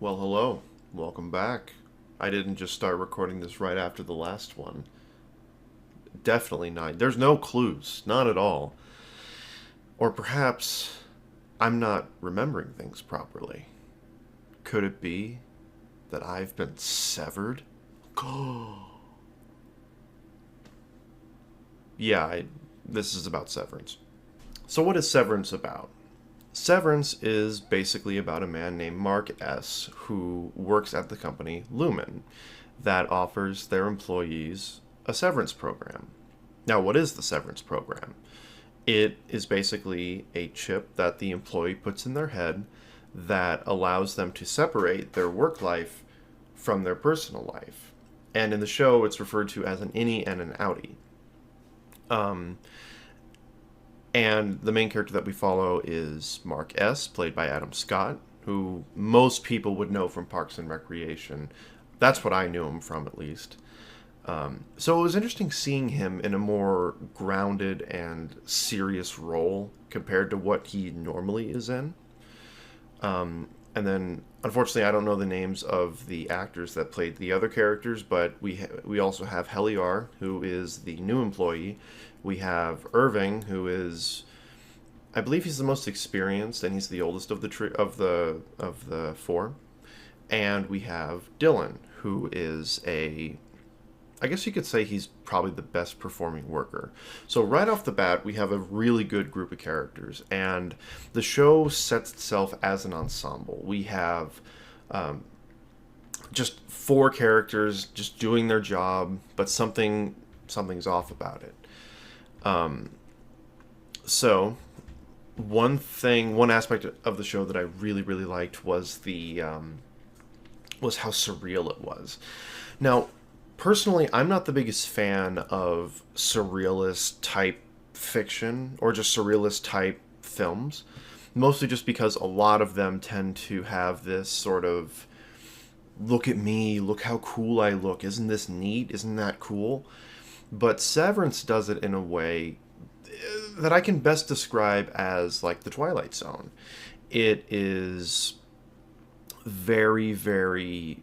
Well, hello. Welcome back. I didn't just start recording this right after the last one. Definitely not. There's no clues. Not at all. Or perhaps I'm not remembering things properly. Could it be that I've been severed? yeah, this is about Severance. So, what is Severance about? Severance is basically about a man named Mark S., who works at the company Lumen, that offers their employees a severance program. Now, what is the severance program? It is basically a chip that the employee puts in their head that allows them to separate their work life from their personal life. And in the show, it's referred to as an innie and an outie. Um, and the main character that we follow is Mark S., played by Adam Scott, who most people would know from Parks and Recreation. That's what I knew him from, at least. So it was interesting seeing him in a more grounded and serious role compared to what he normally is in. And then, unfortunately, I don't know the names of the actors that played the other characters, but we also have Heliar, who is the new employee. We have Irving, who is, I believe, he's the most experienced, and he's the oldest of the four. And we have Dylan, who is I guess you could say he's probably the best performing worker. So right off the bat, we have a really good group of characters, and the show sets itself as an ensemble. We have just four characters just doing their job, but something's off about it. Um, so one aspect of the show that I really really liked was how surreal it was. Now, personally, I'm not the biggest fan of surrealist type fiction or just surrealist type films, mostly just because a lot of them tend to have this sort of look at me, look how cool I look, isn't this neat, isn't that cool? But Severance does it in a way that I can best describe as like the Twilight Zone. It is very, very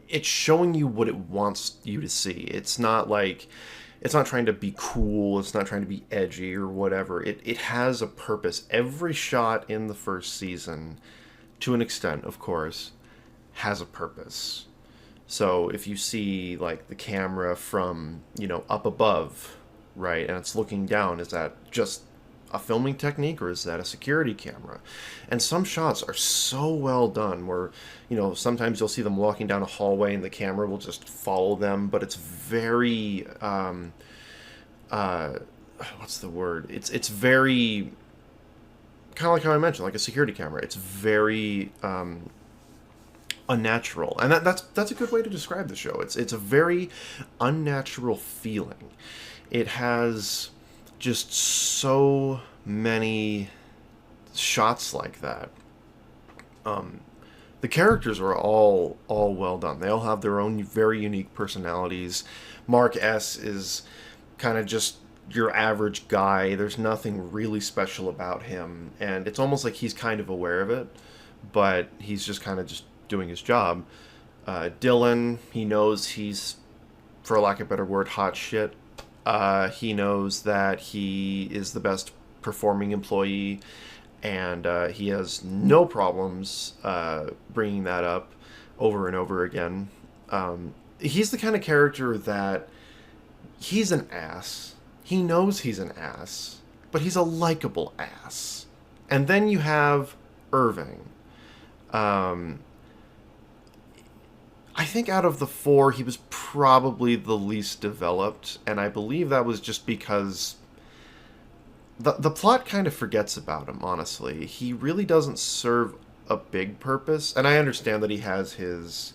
it's showing you what it wants you to see. It's not trying to be cool, it's not trying to be edgy or whatever. It has a purpose. Every shot in the first season, to an extent, of course, has a purpose. So if you see like the camera from, up above, right, and it's looking down, is that just a filming technique or is that a security camera? And some shots are so well done where, sometimes you'll see them walking down a hallway and the camera will just follow them, but it's very uh what's the word? It's very kind of like how I mentioned, like a security camera. It's very unnatural, and that's a good way to describe the show. It's a very unnatural feeling. It has just so many shots like that. The characters are all well done. They all have their own very unique personalities. Mark S is kind of just your average guy. There's nothing really special about him, and it's almost like he's kind of aware of it, but he's just kind of just doing his job. Dylan, he knows he's, for lack of a better word, hot shit. He knows that he is the best performing employee, and he has no problems bringing that up over and over again. He's the kind of character that he's an ass. He knows he's an ass, but he's a likable ass. And then you have Irving. Um, I think out of the four, he was probably the least developed, and I believe that was just because the plot kind of forgets about him. Honestly, he really doesn't serve a big purpose, and I understand that he has his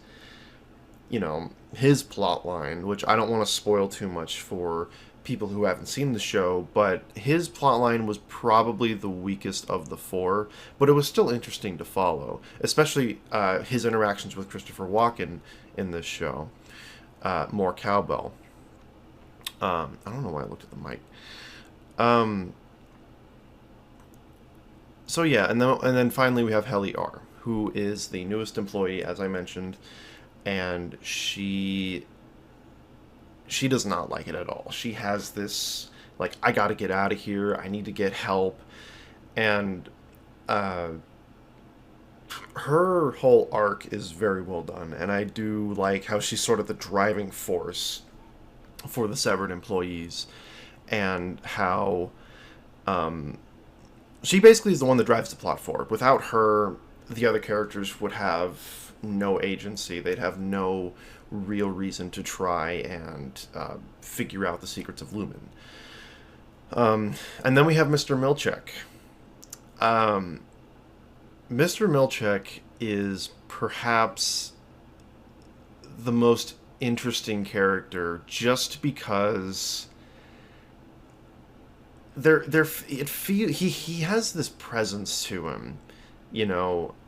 plot line, which I don't want to spoil too much for people who haven't seen the show, but his plot line was probably the weakest of the four, but it was still interesting to follow, especially his interactions with Christopher Walken in this show. More cowbell. I don't know why I looked at the mic. Um, So yeah, and then finally we have Helly R, who is the newest employee, as I mentioned, and she does not like it at all. She has this, like, I got to get out of here. I need to get help, and uh, her whole arc is very well done, and I do like how she's sort of the driving force for the severed employees, and how she basically is the one that drives the plot forward. Without her, the other characters would have no agency. They'd have no real reason to try and figure out the secrets of Lumen. And then we have Mr. Milchek. Mr. Milchek is perhaps the most interesting character, just because he has this presence to him,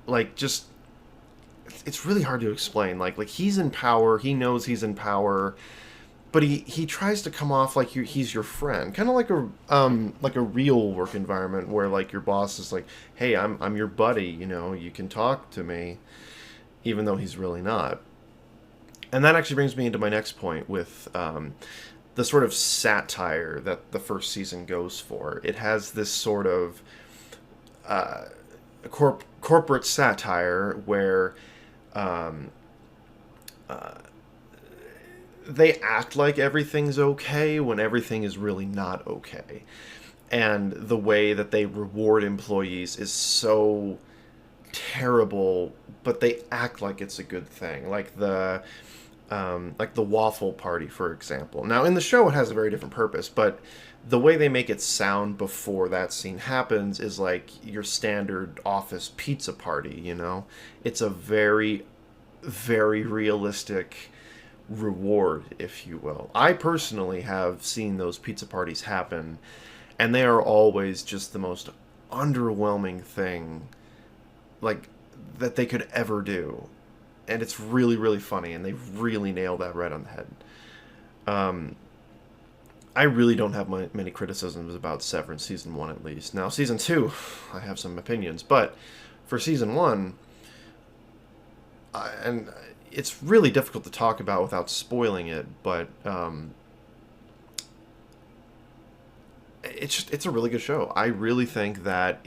like, just, it's really hard to explain. Like he's in power, he knows he's in power, but he tries to come off like he's your friend, kind of like a real work environment where, like, your boss is like, hey, I'm your buddy, you can talk to me, even though he's really not. And that actually brings me into my next point with the sort of satire that the first season goes for. It has this sort of corporate satire where um, they act like everything's okay when everything is really not okay. And the way that they reward employees is so terrible, but they act like it's a good thing. Like the waffle party, for example. Now, in the show, it has a very different purpose, but the way they make it sound before that scene happens is like your standard office pizza party. It's a very, very realistic reward, if you will. I personally have seen those pizza parties happen, and they are always just the most underwhelming thing, like, that they could ever do. And it's really, really funny, and they really nailed that right on the head. I really don't have many criticisms about Severance season 1, at least. Now, season 2, I have some opinions, but for season 1, and it's really difficult to talk about without spoiling it, but it's a really good show. I really think that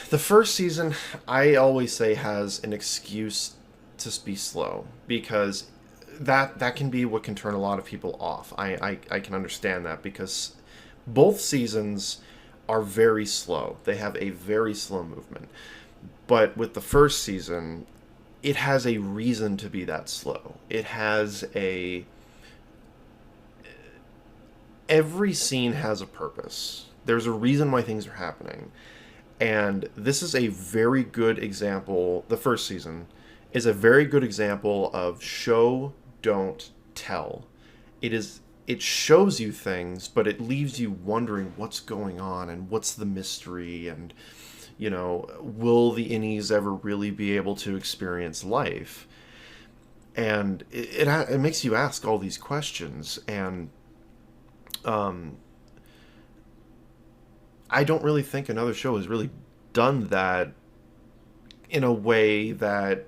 the first season, I always say, has an excuse to be slow, because that can be what can turn a lot of people off. I can understand that, because both seasons are very slow. They have a very slow movement. But with the first season, it has a reason to be that slow. Every scene has a purpose. There's a reason why things are happening. And this is a very good example. The first season is a very good example of show, don't tell. It shows you things, but it leaves you wondering what's going on and what's the mystery, and will the innies ever really be able to experience life? And it makes you ask all these questions, and I don't really think another show has really done that in a way that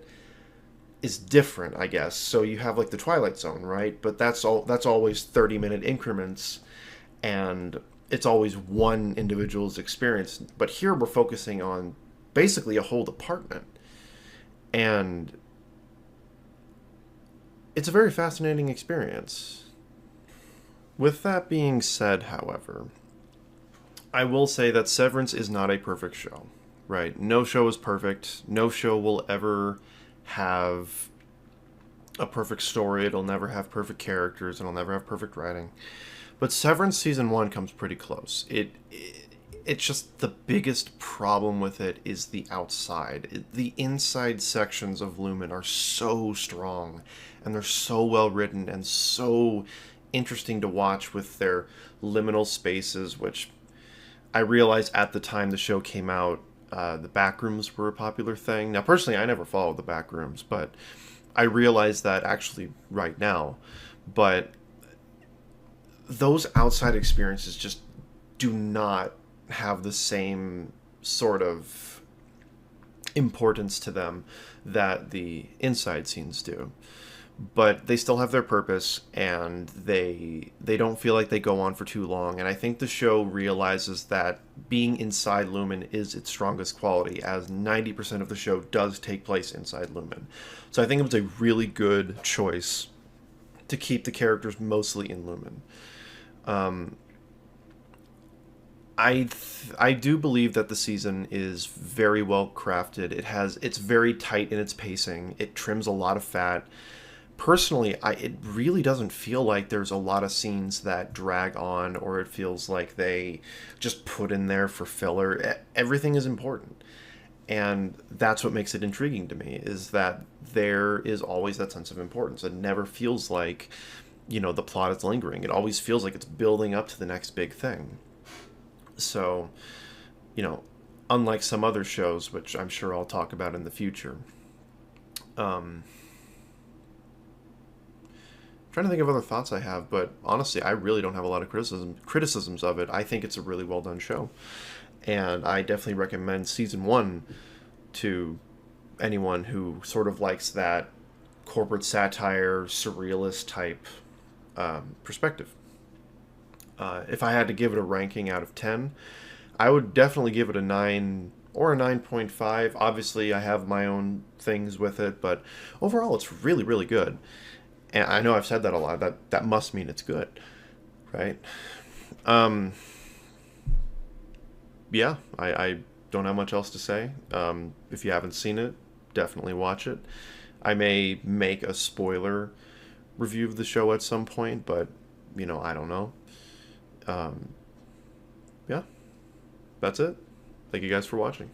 is different, I guess. So you have, like, the Twilight Zone, right? But that's always 30-minute increments, and it's always one individual's experience. But here we're focusing on basically a whole department. And it's a very fascinating experience. With that being said, however, I will say that Severance is not a perfect show, right? No show is perfect. No show will ever have a perfect story. It'll never have perfect characters. It'll never have perfect writing. But Severance season 1 comes pretty close. It's just, the biggest problem with it is the outside. The inside sections of Lumen are so strong, and they're so well written and so interesting to watch, with their liminal spaces, which I realized at the time the show came out, the backrooms were a popular thing. Now, personally, I never followed the backrooms, but I realized that actually right now. But those outside experiences just do not have the same sort of importance to them that the inside scenes do, but they still have their purpose, and they don't feel like they go on for too long. And I think the show realizes that being inside Lumen is its strongest quality, as 90% of the show does take place inside Lumen. So I think it was a really good choice to keep the characters mostly in Lumen. I do believe that the season is very well crafted. It's very tight in its pacing. It trims a lot of fat. Personally, it really doesn't feel like there's a lot of scenes that drag on, or it feels like they just put in there for filler. Everything is important. And that's what makes it intriguing to me, is that there is always that sense of importance. It never feels like, the plot is lingering. It always feels like it's building up to the next big thing. So, you know, unlike some other shows, which I'm sure I'll talk about in the future. Trying to think of other thoughts I have, but honestly, I really don't have a lot of criticisms of it. I think it's a really well done show, and I definitely recommend season one to anyone who sort of likes that corporate satire, surrealist type perspective. If I had to give it a ranking out of 10, I would definitely give it a 9 or a 9.5. Obviously, I have my own things with it, but overall, it's really, really good. And I know I've said that a lot. That must mean it's good, right? Um, yeah, I don't have much else to say. If you haven't seen it, definitely watch it. I may make a spoiler review of the show at some point, but I don't know. Um, yeah, that's it. Thank you guys for watching.